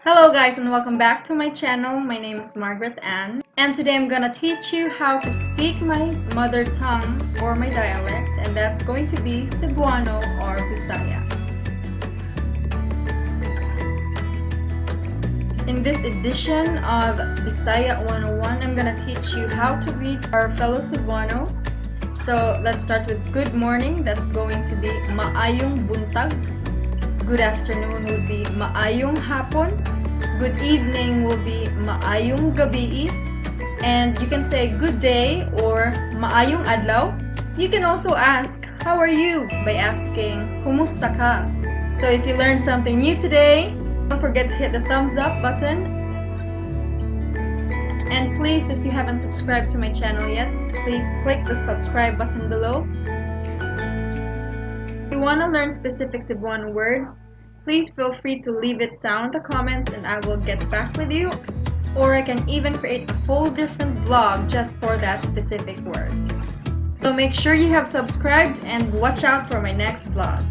Hello guys and welcome back to my channel. My name is Margrette and today I'm gonna teach you how to speak my mother tongue or my dialect, and that's going to be Cebuano or Bisaya. In this edition of Bisaya 101, I'm gonna teach you how to greet our fellow Cebuanos. So let's start with good morning. That's going to be Maayong Buntag. Good afternoon will be Maayong Hapon. Good evening will be Maayong Gabi. And you can say good day or Maayong Adlaw. You can also ask, how are you? By asking, Kumusta ka? So if you learned something new today, don't forget to hit the thumbs up button. And please, if you haven't subscribed to my channel yet, please click the subscribe button below. If you want to learn specific Cebuano words, please feel free to leave it down in the comments and I will get back with you. Or I can even create a whole different vlog just for that specific word. So make sure you have subscribed and watch out for my next vlog.